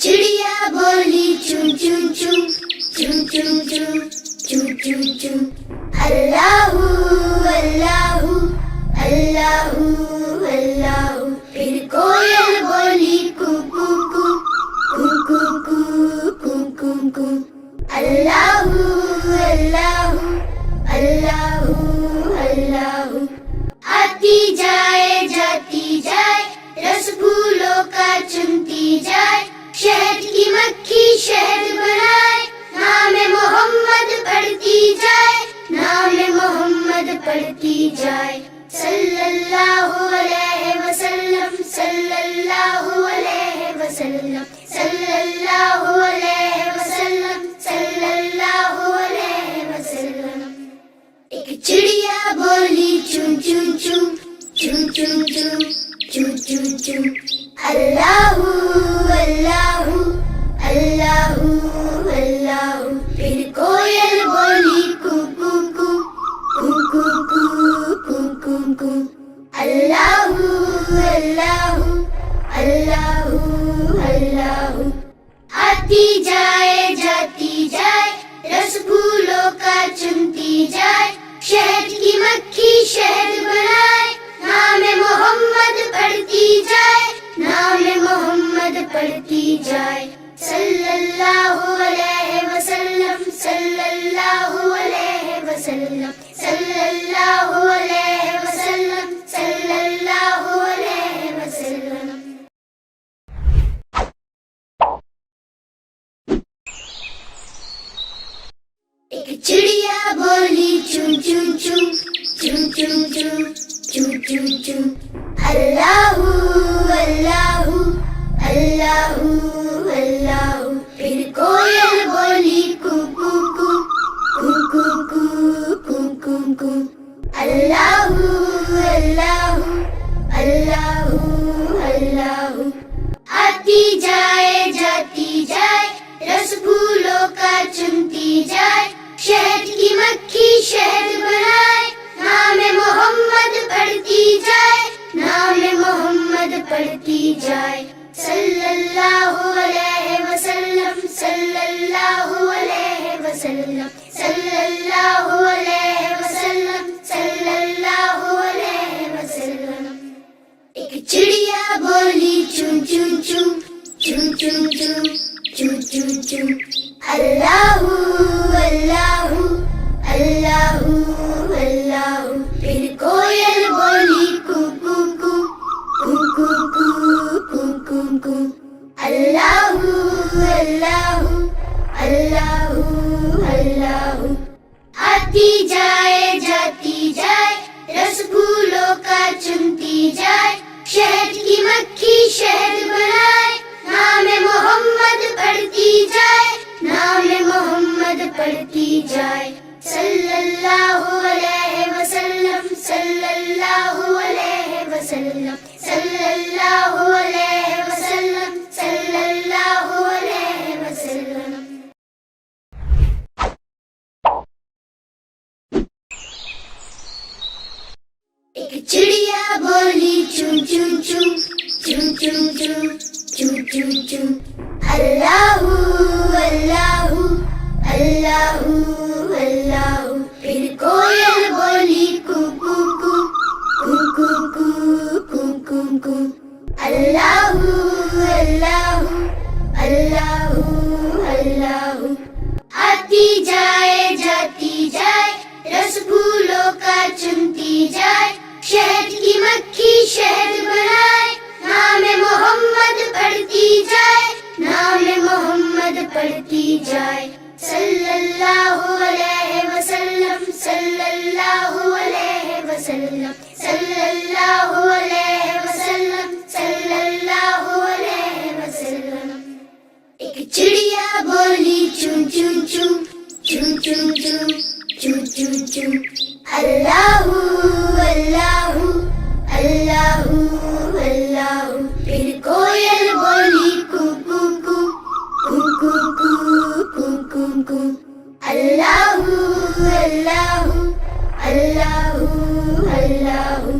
चिड़िया बोली चुन चुन चुन चुन चुन चुन चुन चुन चुन अल्लाहू अल्लाहू अल्लाहू अल्लाहू। फिर कोयल बोली कू कू कू कू कू कू कू कू कू अल्लाहू अल्लाहू अल्लाहू अल्लाहू। आती जाए जाती जाए रस फूलों का चुनती जाए, शहद की मक्खी शहद बनाए, नाम मोहम्मद पढ़ती जाए, नाम मोहम्मद पढ़ती जाए। सल्लल्लाहु अलैहि वसल्लम सल्लल्लाहु अलैहि वसल्लम सल्लल्लाहु अलैहि वसल्लम सल्लल्लाहु अलैहि वसल्लम। एक चिड़िया बोली चुन चुन चुन चुन चुन चुन चुन चुन चुन अल्लाहू अल्लाहू अल्लाहू अल्लाहू। फिर कोयल बोली कू कू कू कू कू कू कू कू कू अल्लाहू अल्लाहू अल्लाहू अल्लाहू। आती जाए जाती जाए रस फूलों का चुनती जाए, शहद की मक्खी शहद बनाए, नाम मोहम्मद पढ़ती जाए, नाम मोहम्मद पढ़ती जाए। सल्लल्लाहु अलैहि वसल्लम सल्लल्लाहु अलैहि वसल्लम सल्लल्लाहु अलैहि वसल्लम सल्लल्लाहु अलैहि वसल्लम। एक चिड़िया बोली चुन चुन चुन चुन चुन चुन चुन चुन चुन अल्लाहू अल्लाहू अल्लाहू अल्लाहू। फिर कोयल बोली कू कू कू कू कू कू कू कू कू अल्लाहू अल्लाहू अल्लाहू अल्लाहू। आती जाए जाती जाए रस फूलों का चुनती जाए, शहद की मक्खी शहद बनाए, नाम मोहम्मद पढ़ती जाए, नाम मोहम्मद पढ़ती जाए। सल्लल्लाहु अलैहि वसल्लम सल्लल्लाहु अलैहि वसल्लम सल्लल्लाहु अलैहि वसल्लम सल्लल्लाहु अलैहि वसल्लम। एक चिड़िया बोली चुन चुन चुन चुन चुन चुन चुन चुन चुन अल्लाहू अल्लाहू अल्लाहू अल्लाहू। फिर कोयल बोली कू कू कू कू कू कू कू कू कू अल्लाहू अल्लाहू अल्लाहू अल्लाहू। आती जाए जाती जाए रस फूलों का चुनती जाए, शहद की मक्खी शहद बनाए, नाम मोहम्मद पढ़ती जाए, नाम मोहम्मद पढ़ती जाए। सल्लल्लाहु अलैहि वसल्लम सल्लल्लाहु अलैहि वसल्लम सल्लल्लाहु अलैहि वसल्लम सल्लल्लाहु अलैहि वसल्लम। एक चिड़िया बोली चुन चुन चुन चुन चुन चुन चुन चुन चुन अल्लाहू अल्लाहू अल्लाहू अल्लाहू। फिर कोयल बोली कू कू कू कू कू कू कू कू कू अल्लाहू अल्लाहू अल्लाहू अल्लाहू। आती जाए जाती जाए रस फूलों का चुनती जाए, शहद की मक्खी शहद बनाए, नाम मोहम्मद पढ़ती जाए, नाम मोहम्मद पढ़ती जाए। सल्लल्लाहु अलैहि वसल्लम सल्लल्लाहु अलैहि वसल्लम सल्लल्लाहु अलैहि वसल्लम सल्लल्लाहु अलैहि वसल्लम। एक चिड़िया बोली चुन चुन चुन चुन चुन चुन चुन चुन चुन अल्लाहू अल्लाहू अल्लाहू अल्लाहू। फिर कोयल बोली कू कू कू कू कू कू कू कू कू अल्लाहू अल्लाहू अल्लाहू अल्लाहू।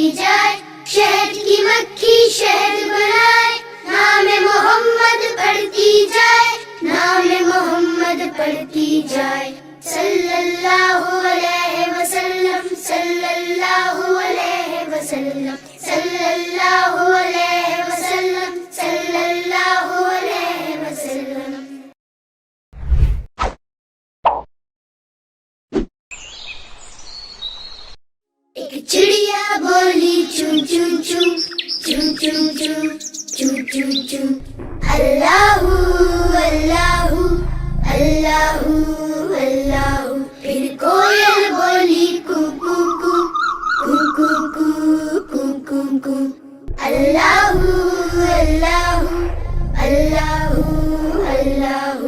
بڑھتی جائے، شہد کی مکھی شہد بنائے، نام محمد پڑھتی جائے، نام محمد پڑھتی جائے، صلی اللہ علیہ وسلم، صلی اللہ علیہ وسلم، صلی اللہ علیہ وسلم، صلی اللہ علیہ وسلم۔ ایک چڑیا بولی چون چون چون چون چون چون چون چون چون، اللہ اللہ اللہ اللہ۔ پھر کوئل بولی کو کو کو کو کو کو کو کو، اللہ اللہ اللہ اللہ۔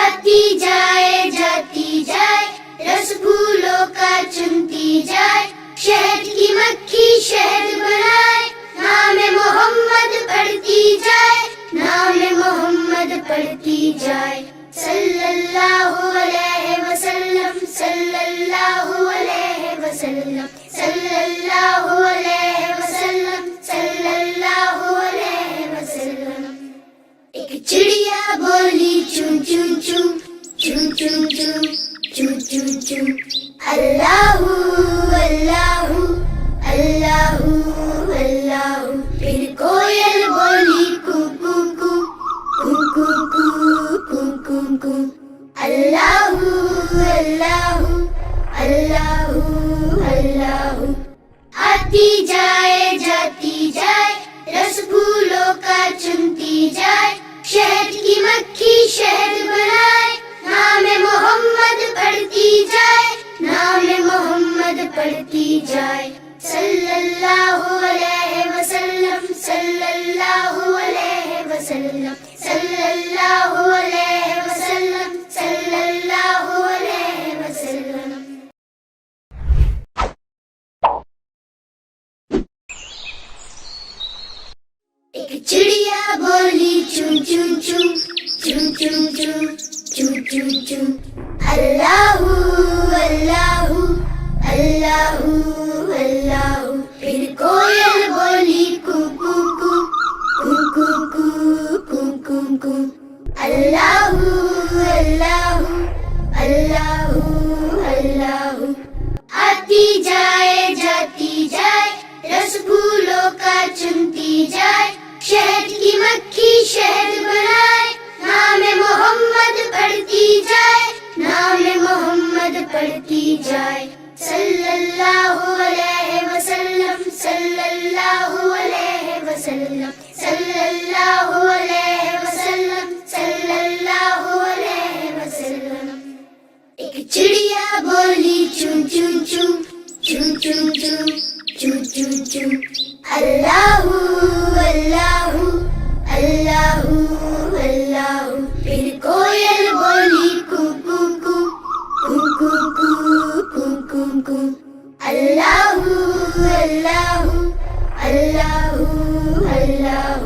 آتی جائے جاتی جائے، رس پھولوں کا چنتی جائے، شہد کی مکھی شہد بنائے، نام محمد پڑھتی جائے، نام محمد پڑھتی جائے، صلی اللہ علیہ وسلم، صلی اللہ علیہ وسلم، صلی اللہ علیہ وسلم، صلی اللہ علیہ وسلم۔ ایک چڑیا بولی چون چون چون چون چون چون چون چون چون، اللہ اللہ اللہ اللہ۔ پھر کوئل بولی کو کو کو کو کو کو کو کو، اللہ اللہ اللہ اللہ۔ آتی جائے جاتی جائے، رس پھولوں کا چنتی جائے، شہد کی مکھی شہد بنائے، نام محمد پڑھتی جائے، نام محمد پڑھتی جائے، صلی اللہ علیہ وسلم، صلی اللہ علیہ وسلم، صلی اللہ علیہ وسلم، صلی اللہ علیہ وسلم۔ ایک چڑیا بولی چون چون چون چون چون چون چون چون چون، اللہ اللہ اللہ اللہ۔ پھر کوئل بولی کو کو کو کو کو کو کو کو، اللہ اللہ اللہ اللہ۔ آتی جائے جاتی جائے، رس پھولوں کا چنتی جائے، شہد کی مکھی شہد بنائے، نام محمد پڑھتی جائے، نام محمد پڑھتی جائے، صلی اللہ علیہ وسلم، صلی اللہ علیہ وسلم، صلی اللہ علیہ وسلم، صلی اللہ علیہ وسلم۔ ایک چڑیا بولی چون چون چون چون چون چون چون چون چون، اللہ اللہ اللہ اللہ۔ پھر کوئل بولی کو کو کو کو کو کو کو کو، اللہ اللہ اللہ اللہ۔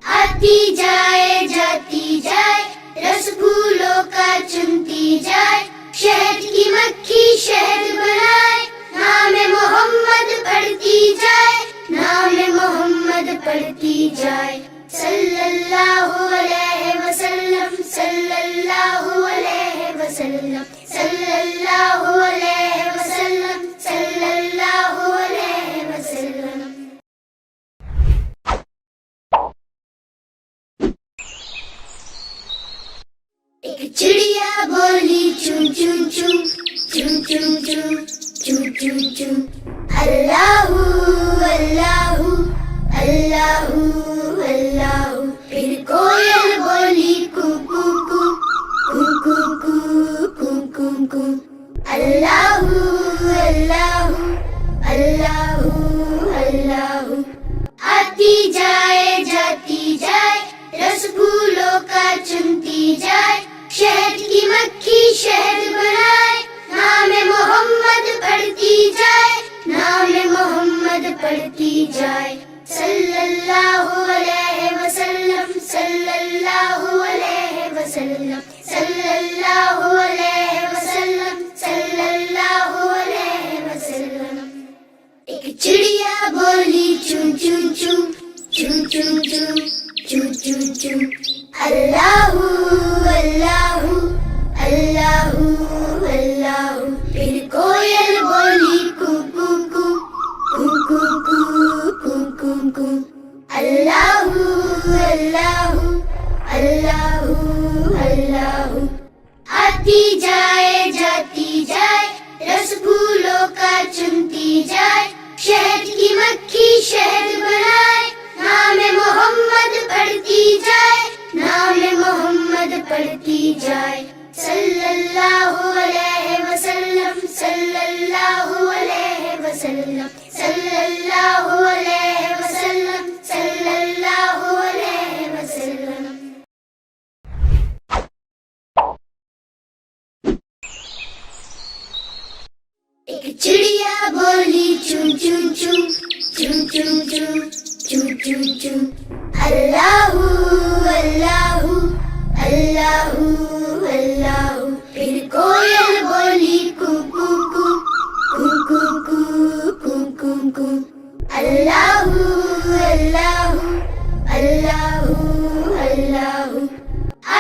آتی جائے جاتی جائے، رس پھولوں کا چنتی جائے، شہد کی مکھی شہد بنائے، نام محمد پڑھتی جائے، نام محمد پڑھتی جائے، صلی اللہ علیہ وسلم، صلی اللہ علیہ وسلم، صلی اللہ علیہ وسلم، صلی اللہ علیہ وسلم۔ ایک چڑیا بولی چون چون چون چون چون چون چون چون چون، اللہ اللہ اللہ اللہ۔ پھر کوئل بولی کو کو کو کو کو کو کو کو، اللہ اللہ اللہ اللہ۔ آتی جائے جاتی جائے، رس پھولوں کا چنتی جائے، شہد کی مکھی شہد بنائے، نام محمد پڑھتی جائے، نام محمد پڑھتی جائے، صلی اللہ علیہ وسلم، صلی اللہ علیہ وسلم، صلی اللہ علیہ وسلم، صلی اللہ علیہ وسلم۔ ایک چڑیا अल्लाहू अल्लाहू अल्लाहू अल्लाहू। फिर कोयल बोली कू कू कू कू कू कू कू कू कू। अल्लाहू अल्लाहू अल्लाहू अल्लाहू। आती जाए जाती जाए रस फूलों का चुनती जाए, शहद की मक्खी शहद बनाए, नाम मोहम्मद पढ़ती जाए, नाम मोहम्मद पढ़ती जाए। सल्लल्लाहु अलैहि वसल्लम सल्लल्लाहु अलैहि वसल्लम सल्लल्लाहु अलैहि वसल्लम सल्लल्लाहु अलैहि वसल्लम। एक चिड़िया बोली चूं चूं चूं चूं चूं चूं चूं चूं चूं। अल्लाहू अल्लाहू अल्लाहू अल्लाहू। फिर कोयल बोली कू कू कू कू कू कू कू कू कू। अल्लाहू अल्लाहू अल्लाहू अल्लाहू।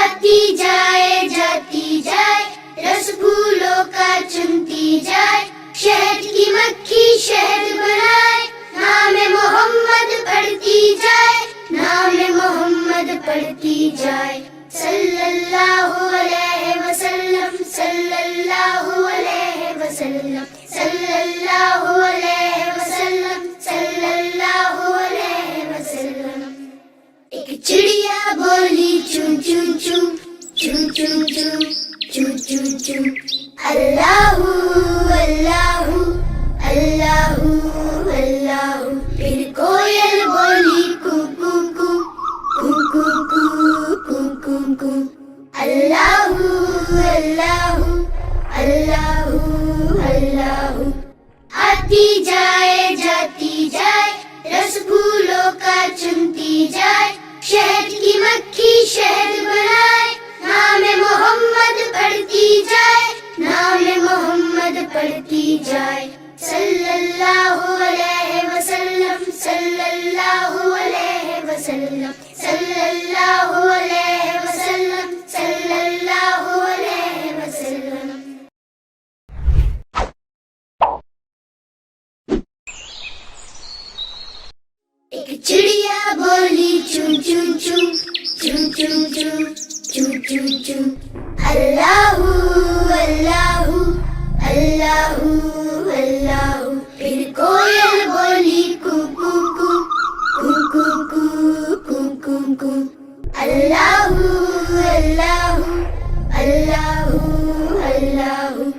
आती जाए जाती जाए रस फूलों का चुनती जाए, शहद की मक्खी शहद बनाए, नाम मोहम्मद पढ़ती जाए, नाम मोहम्मद पढ़ती जाए। सल्लल्लाहु अलैहि वसल्लम सल्लल्लाहु अलैहि वसल्लम सल्लल्लाहु अलैहि वसल्लम सल्लल्लाहु अलैहि वसल्लम। एक चिड़िया बोली चूं चूं चूं चूं चूं चूं चूं चूं चूं। अल्लाहू अल्लाहू अल्लाहू अल्लाहू। फिर कोयल बोली कू कू कू कू कू कू कू कू कू। अल्लाहू अल्लाहू अल्लाहू अल्लाहू। आती जाए जाती जाए रस फूलों का चुनती जाए, शहद की मक्खी शहद बनाए, नाम मोहम्मद पढ़ती जाए, नाम मोहम्मद पढ़ती जाए। सल्लल्लाहु अलैहि वसल्लम सल्लल्लाहु अलैहि वसल्लम सल्लल्लाहु अलैहि वसल्लम सल्लल्लाहु अलैहि वसल्लम। एक चिड़िया बोली चूं चूं चूं चूं चूं चूं चूं चूं चूं। अल्लाहू अल्लाहू अल्लाहू अल्लाहू। फिर कोयल बोली कू कू कू कू कू कू कू कू कू। अल्लाहू अल्लाहू अल्लाहू अल्लाहू।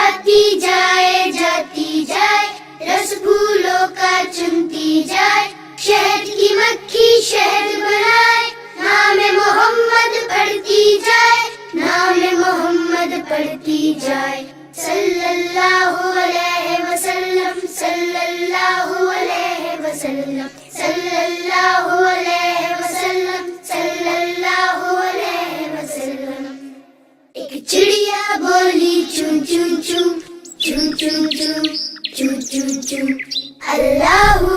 आती जाए जाती जाए रस फूलों का चुनती जाए, शहद की मक्खी शहद बनाए, नाम मोहम्मद पढ़ती जाए, नाम मोहम्मद पढ़ती जाए। सल्लल्लाहु अलैहि वसल्लम सल्लल्लाहु अलैहि वसल्लम सल्लल्लाहु अलैहि वसल्लम सल्लल्लाहु अलैहि वसल्लम। एक चिड़िया बोली चूं चूं चूं चूं चूं चूं चूं चूं चूं। अल्लाहू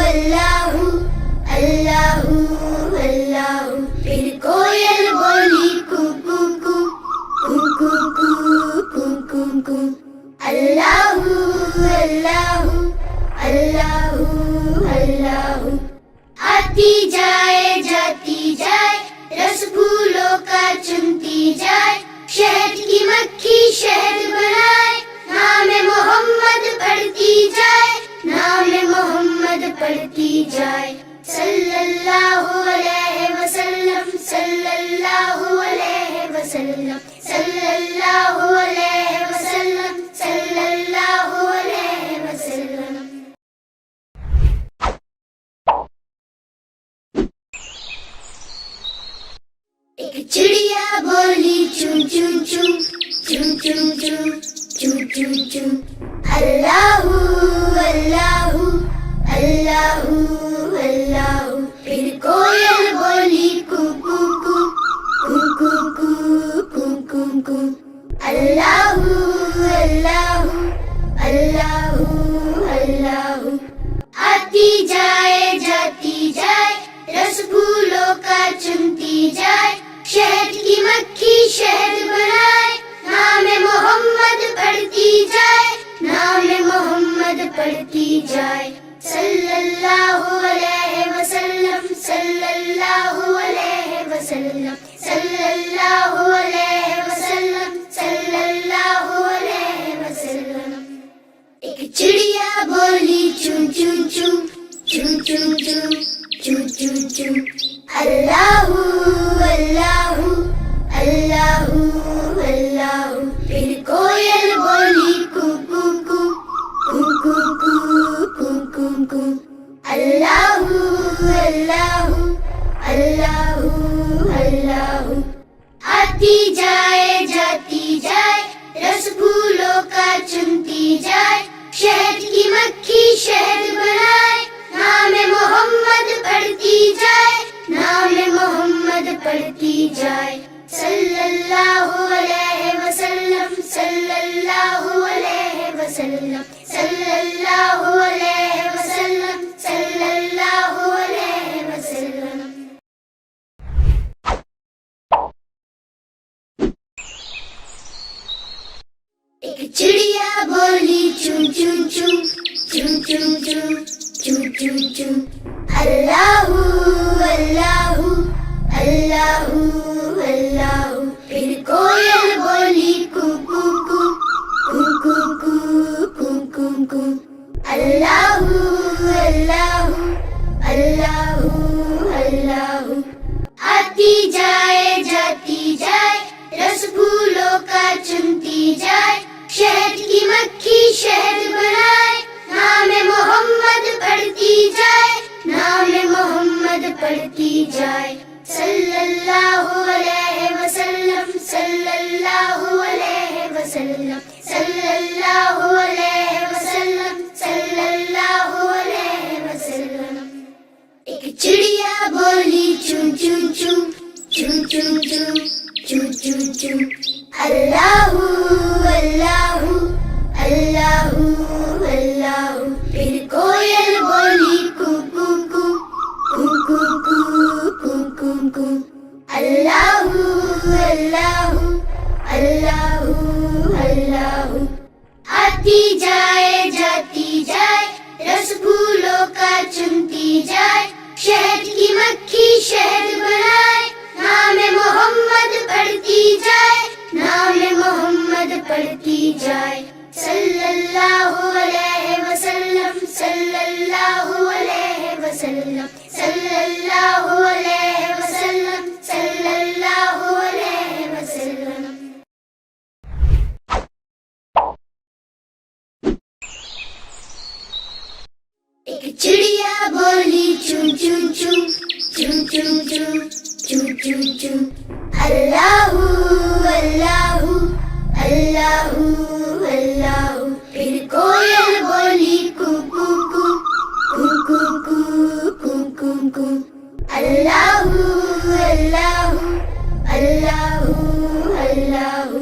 अल्लाहू अल्लाहू अल्लाहू। फिर कोयल बोली कू कू कू कू कू कू कू कू कू। अल्लाहू अल्लाहू अल्लाहू अल्लाहू। आती जाए जाती जाए रस फूलों का चुनती जाए, शहद की मक्खी शहद बनाए, नाम मोहम्मद पढ़ती जाए, नाम मोहम्मद पढ़ती जाए। सल्लल्लाहु अलैहि वसल्लम सल्लल्लाहु अलैहि वसल्लम सल्लल्लाहु अलैहि वसल्लम सल्लल्लाहु अलैहि वसल्लम। एक चिड़िया बोली चूं चूं चूं चूं चूं चूं चूं चूं चूं। अल्लाहू अल्लाहू अल्लाहू अल्लाहू। फिर कोयल बोली कू कू कू कू कू कू कू कू कू। अल्लाहू अल्लाहू अल्लाहू अल्लाहू। आती जाए जाती जाए रस फूलों का चुनती जाए, شہد کی مکھی شہد بنائے، نام محمد پڑھتی جائے، نام محمد پڑھتی جائے، صلی اللہ علیہ وسلم، صلی اللہ علیہ وسلم، صلی اللہ علیہ وسلم، صلی اللہ علیہ وسلم۔ ایک چڑیا بولی چون چون چون چون چون چون چون چون چون، اللہ اللہ اللہ اللہ۔ پھر کوئل بولی کو کو کو کو کو کو کو کو کو، اللہ اللہ اللہ اللہ۔ آتی جائے جاتی جائے، رس پھولوں کا چنتی جائے، شہد کی مکھی شہد بنائے، نام محمد پڑھتی جائے، نام محمد پڑھتی جائے، صلی اللہ علیہ وسلم، صلی اللہ علیہ وسلم، صلی اللہ علیہ وسلم، صلی اللہ علیہ وسلم۔ ایک چڑیا بولی چون چون چون چون چون چون چون چون چون، اللہ اللہ اللہ اللہ۔ پھر کوئل بولی کو کو کو کو کو کو کو کو کو، اللہ اللہ اللہ اللہ۔ آتی جائے جاتی جائے، رس پھولوں کا چنتی جائے، شہد کی مکھی شہد بنائے، نام محمد پڑھتی جائے، نام محمد پڑھتی جائے، صلی اللہ علیہ وسلم، صلی اللہ علیہ وسلم، صلی اللہ علیہ وسلم، صلی اللہ علیہ وسلم۔ ایک چڑیا بولی چون چون چون چون چون چون چون چون چون، اللہ اللہ اللہ اللہ۔ پھر کوئل بولی کو کو کو کو کو کو کو کو کو، اللہ اللہ اللہ اللہ۔ آتی جائے جاتی جائے، رس پھولوں کا چنتی جائے، شہد کی مکھی شہد بنائے، نام محمد پڑھتی جائے، نام محمد پڑھتی جائے، صلی اللہ علیہ وسلم، صلی اللہ علیہ وسلم، صلی اللہ علیہ وسلم، صلی اللہ علیہ وسلم۔ ایک چڑیا بولی چون چون چون چون چون چون چون چون چون، اللہ اللہ اللہ اللہ۔ پھر کوئل بولی کو کو کو کو کو کو کو کو کو، اللہ اللہ اللہ اللہ۔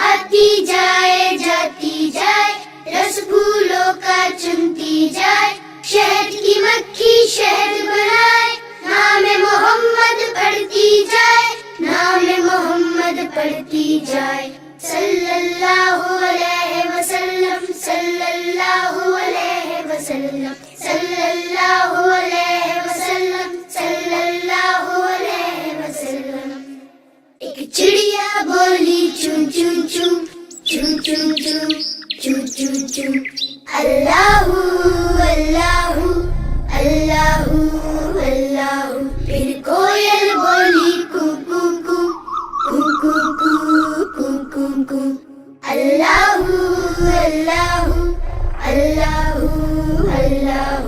آتی جائے جاتی جائے، رس پھولوں کا چنتی جائے، شہد کی مکھی شہد بنائے، نام محمد پڑھتی جائے، نام محمد پڑھتی جائے، صلی اللہ علیہ وسلم، صلی اللہ علیہ وسلم، صلی اللہ علیہ وسلم، صلی اللہ علیہ وسلم۔ ایک چڑیا بولی چون چون چون چون چون چون چون چون چون، اللہ اللہ اللہ اللہ۔ پھر کوئل بولی کو کو کو کو کو کو کو کو کو، اللہ اللہ اللہ اللہ۔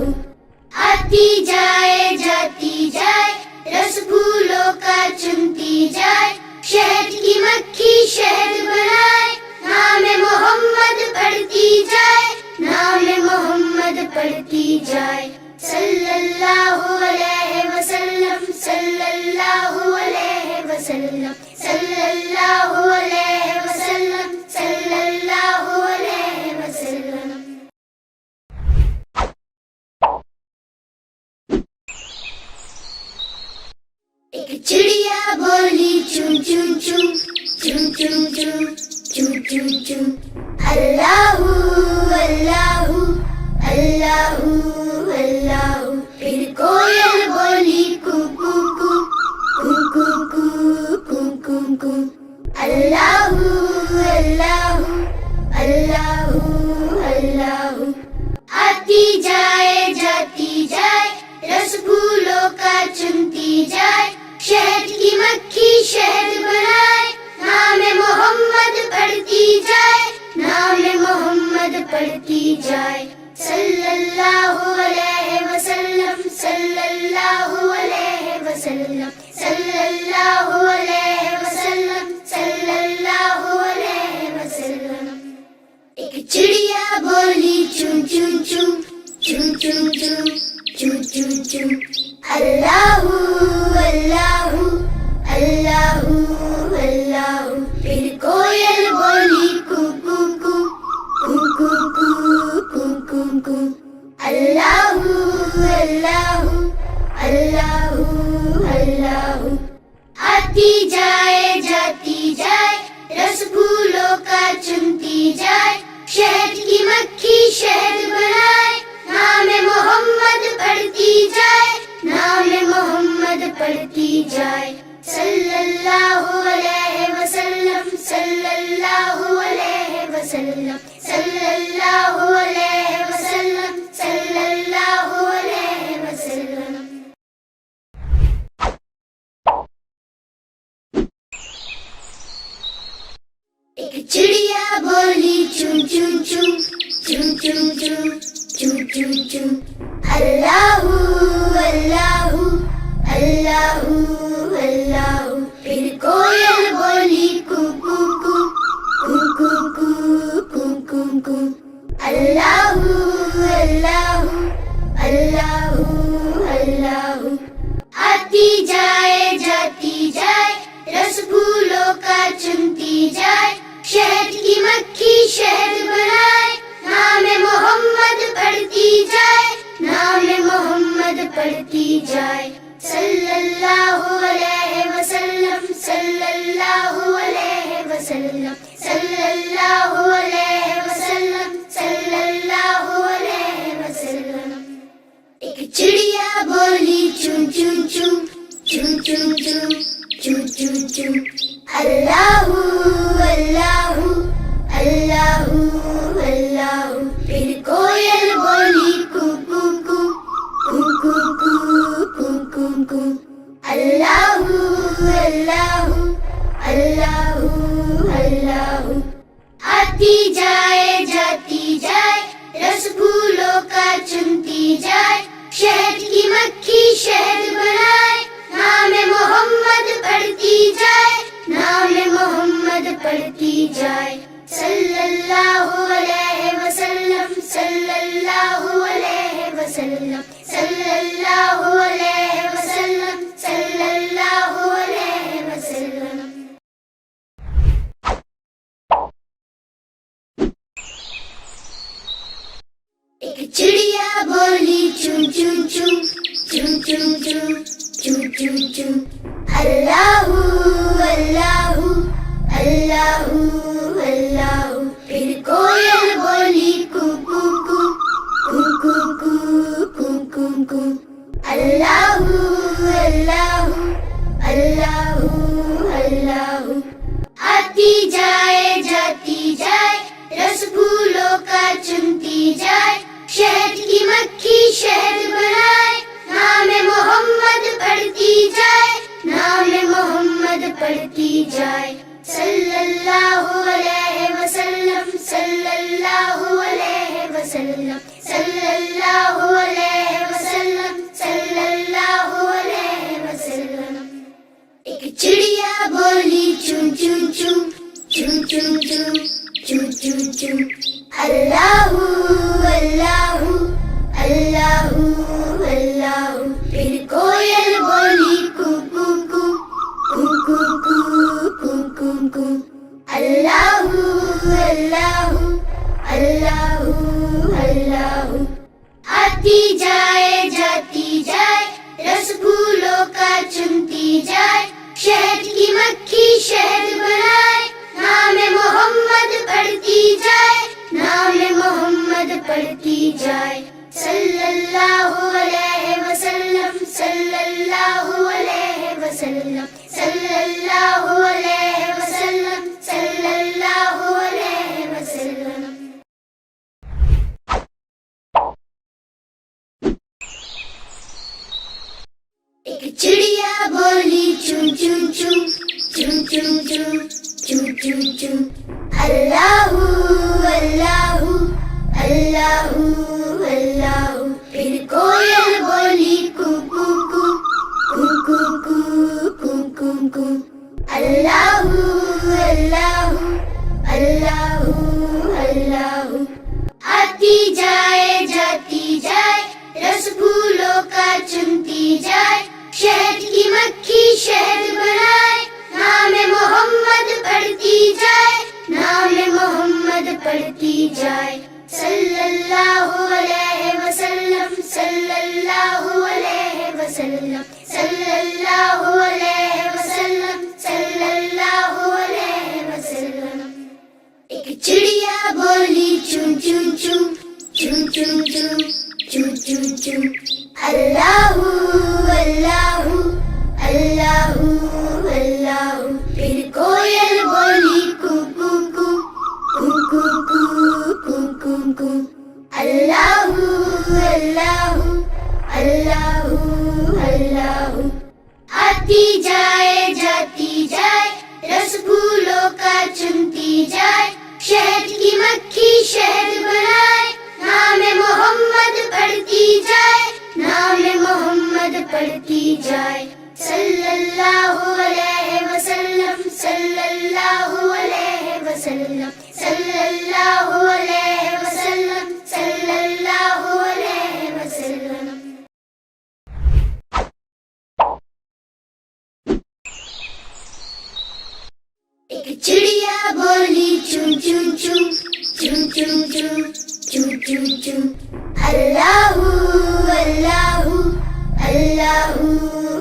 آتی جائے جاتی جائے، رس پھولوں کا چنتی جائے، شہد کی مکھی شہد بنائے، نام محمد پڑھتی جائے، نام محمد پڑھتی جائے، صلی اللہ علیہ وسلم، صلی اللہ علیہ وسلم، صلی اللہ علیہ وسلم، صلی اللہ علیہ وسلم۔ ایک چڑیا بولی chum chum, chum chum chum. Allahu Allahu Allahu Allahu. फिर कोयल बोली कू कू कू कू कू कू कू कू कू. Allahu Allahu Allahu Allahu. आती जाए जाती जाए रस फूलों का चुनती जाए. शहद की मक्खी शहद बनाए. नाम मोहम्मद पढ़ती जाए. नाम मोहम्मद पढ़ती जाए. सल्लल्लाहु अलैहि वसल्लम सल्लल्लाहु अलैहि वसल्लम सल्लल्लाहु अलैहि वसल्लम सल्लल्लाहु अलैहि वसल्लम. एक चिड़िया बोली चुन चुन चुन चुन चुन चुन चुन चुन चुन. अल्लाहु अल्लाहु अल्लाहु अल्लाहु. फिर कोयल बोली कू कू कू कू कू कू कू कू कू. अल्लाहु अल्लाहु अल्लाहु अल्लाहु. आती जाए जाती जाए रस फूलों का चुनती जाए. शहद की मक्खी शहद बनाए. नाम मोहम्मद पढ़ती जाए. नाम मोहम्मद पढ़ती जाए. सल्लल्लाहु अलैहि वसल्लम सल्लल्लाहु अलैहि वसल्लम सल्लल्लाहु अलैहि वसल्लम सल्लल्लाहु अलैहि वसल्लम. एक चिड़िया बोली चुन चुन चुन चुन चुन चुन चुन चुन चुन. अल्लाहु अल्लाहु अल्लाहु अल्लाहु. फिर कोयल बोली कू कू कू कू कू कू कू कू कू. अल्लाहु अल्लाहु अल्लाहु अल्लाहु. आती जाए जाती जाए रस फूलों का चुनती जाए. शहद की मक्खी शहद बनाए. नाम मोहम्मद पढ़ती जाए. नाम मोहम्मद पढ़ती जाए. सल्लल्लाहु अलैहि वसल्लम सल्लल्लाहु अलैहि वसल्लम सल्लल्लाहु अलैहि वसल्लम सल्लल्लाहु अलैहि वसल्लम. एक चिड़िया बोली चुन चुन चुन चुन चुन चुन चुन चुन चुन. अल्लाहु अल्लाहु अल्लाहु अल्लाहु. फिर कोयल बोली कू कू कू कू कू कू कू कू कू. अल्लाहु अल्लाहु अल्लाहु अल्लाहु. आती जाए जाती जाए रस फूलों का चुनती जाए. शहद की मक्खी शहद बनाए. नाम मोहम्मद पढ़ती जाए. नाम मोहम्मद पढ़ती जाए. सल्लल्लाहु अलैहि वसल्लम सल्लल्लाहु अलैहि वसल्लम सल्लल्लाहु अलैहि वसल्लम सल्लल्लाहु अलैहि वसल्लम. एक चिड़िया बोली चुन चुन चुन चुन चुन चुन चुन चुन चुन. अल्लाहु अल्लाहु अल्लाहु अल्लाहु. फिर कोयल बोली कू कू कू कू कू कू कू कू कू. अल्लाहु अल्लाहु अल्लाहु अल्लाहु. आती जाए जाती जाए रस फूलों का चुनती जाए. शहद की मक्खी शहद बनाए. नाम मोहम्मद पढ़ती जाए. नाम मोहम्मद पढ़ती जाए. सल्लल्लाहु अलैहि वसल्लम सल्लल्लाहु अलैहि वसल्लम सल्लल्लाहु अलैहि वसल्लम सल्लल्लाहु अलैहि वसल्लम. एक चिड़िया बोली चुन चुन चुन चुन चुन चुन चुन चुन चुन. अल्लाहु अल्लाहु अल्लाहु अल्लाहु. फिर कोयल बोली कू कू कू कू कू कू कू कू कू. अल्लाहु अल्लाहु अल्लाहु अल्लाहु. आती जाए जाती जाए रस फूलों का चुनती जाए. शहद की मक्खी शहद बनाए. chum chum chum, chum chum chum, chum chum chum. Allahu Allahu Allahu Allahu. फिर कोयल बोली कू कू कू कू कू कू कू कू कू. Allahu Allahu Allahu Allahu. आती जाए जाती जाए, रस फूलों का चुनती जाए, शहद की मक्खी शहद बनाए, नाम मोहम्मद पढ़ती जाए, नाम मोहम्मद पढ़ती जाए. सल्लल्लाहु अलैहि वसल्लम, सल्लल्लाहु अलैहि वसल्लम, सल्लल्लाहु अलैहि वसल्लम, सल्लल्लाहु अलैहि वसल्लम. एक चिड़िया बोली चुन चुन चुन, चुन चुन चुन, चुन चुन चुन. अल्लाहु अल्लाहु अल्लाहु अल्लाहु. फिर कोयल बोली कू कू कू कू कू कू कू कू कू. अल्लाहु अल्लाहु अल्लाहु अल्लाहु. आती जाए जाती जाए, रस फूलों का चुनती जाए, शहद की मक्खी शहद बनाए, नाम मोहम्मद पढ़ती जाए, नाम मोहम्मद पढ़ती जाए. सल्लल्लाहु अलैहि वसल्लम, सल्लल्लाहु अलैहि वसल्लम, सल्लल्लाहु अलैहि वसल्लम, सल्लल्लाहु अलैहि वसल्लम. एक चिड़िया बोली चुन चुन चुन, चुन चुन चुन, चुन चुन चुन. अल्लाहु अल्लाहु अल्लाहु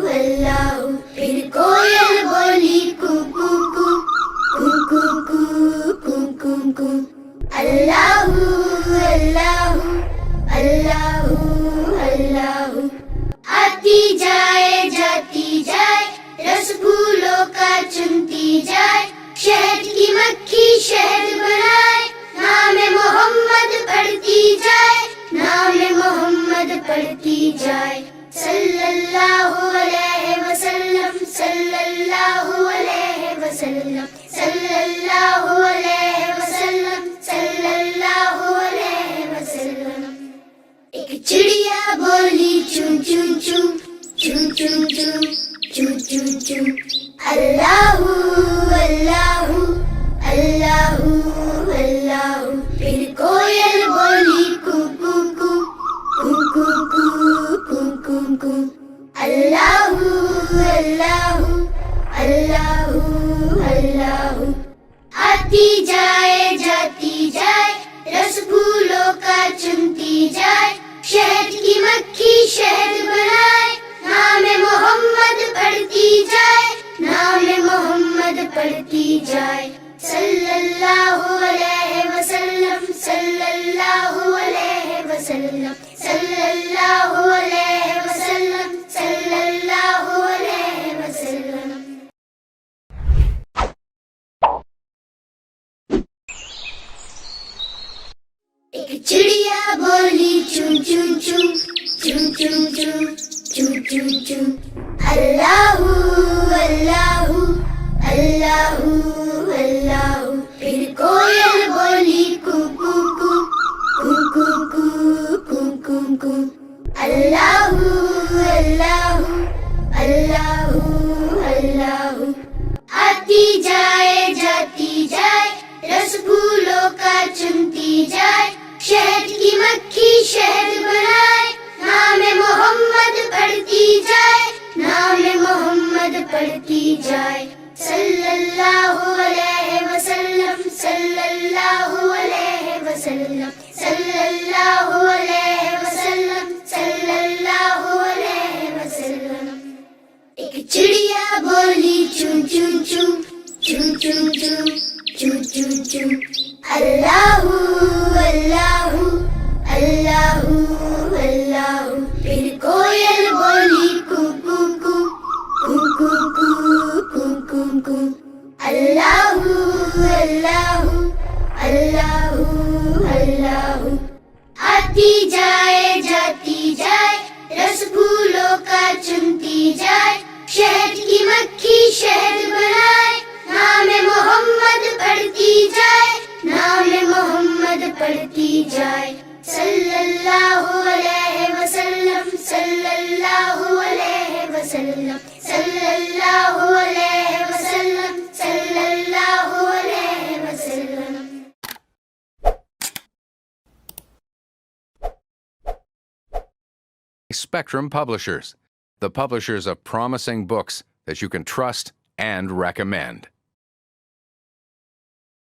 अल्लाहु. फिर कोयल बोली कू कू कू कू कू कू कू कू कू. अल्लाहु अल्लाहु अल्लाहु अल्लाहु. आती जाए जाती जाए, रस फूलों का चुनती जाए, शहद की मक्खी शहद बनाए, नाम मोहम्मद पढ़ती जाए, नाम मोहम्मद पढ़ती जाए. सल्लल्लाहु अलैहि वसल्लम, सल्लल्लाहु अलैहि वसल्लम, सल्लल्लाहु अलैहि वसल्लम, सल्लल्लाहु अलैहि वसल्लम. एक चिड़िया बोली चुन चुन चुन, चुन चुन चुन, चुन चुन चुन. अल्लाहु अल्लाहु अल्लाहु अल्लाहु. फिर कोयल बोली कू कू कू कू कू कू कू कू कू. अल्लाहु अल्लाहु अल्लाहु अल्लाहु. आती जाए जाती जाए, रस फूलों का चुनती जाए, शहद की मक्खी शहद बनाए, नाम मोहम्मद पढ़ती जाए, नाम मोहम्मद पढ़ती जाए. सल्लल्लाहु अलैहि वसल्लम, सल्लल्लाहु अलैहि वसल्लम, सल्लल्लाहु अलैहि वसल्लम, सल्लल्लाहु अलैहि वसल्लम. एक चिड़िया बोली चुन चुन चुन, चुन चुन चुन, चुन चुन चुन. अल्लाहु अल्लाहु अल्लाहु अल्लाहु. फिर कोयल बोली कू कू कू कू कू कू कू कू कू. अल्लाहु अल्लाहु अल्लाहु अल्लाहु. आती जाए जाती जाए, रस फूलों का चुनती जाए, शहद की मक्खी शहद बनाए, नाम मोहम्मद पढ़ती जाए, नाम मोहम्मद पढ़ती जाए. सल्लल्लाहु अलैहि वसल्लम, सल्लल्लाहु अलैहि वसल्लम, सल्लल्लाहु अलैहि वसल्लम, सल्लल्लाहु अलैहि वसल्लम. एक चिड़िया बोली चुन चुन चुन, चुन चुन चुन, चुन चुन चुन. अल्लाहु अल्लाहु अल्लाहु अल्लाहु. फिर कोयल बोली कू कू कू कू कू कू कू कू कू. अल्लाहु अल्लाहु अल्लाहु अल्लाहु. आती जाए जाती जाए, रस फूलों का चुनती जाए, शहद की मक्खी مکھی شہد بنائے، نام محمد پڑھتی جائے، نام محمد پڑھتی جائے، صلی اللہ علیہ وسلم، صلی اللہ علیہ وسلم، صلی اللہ علیہ وسلم، صلی اللہ علیہ وسلم. Spectrum Publishers, the publishers of promising books that you can trust and recommend.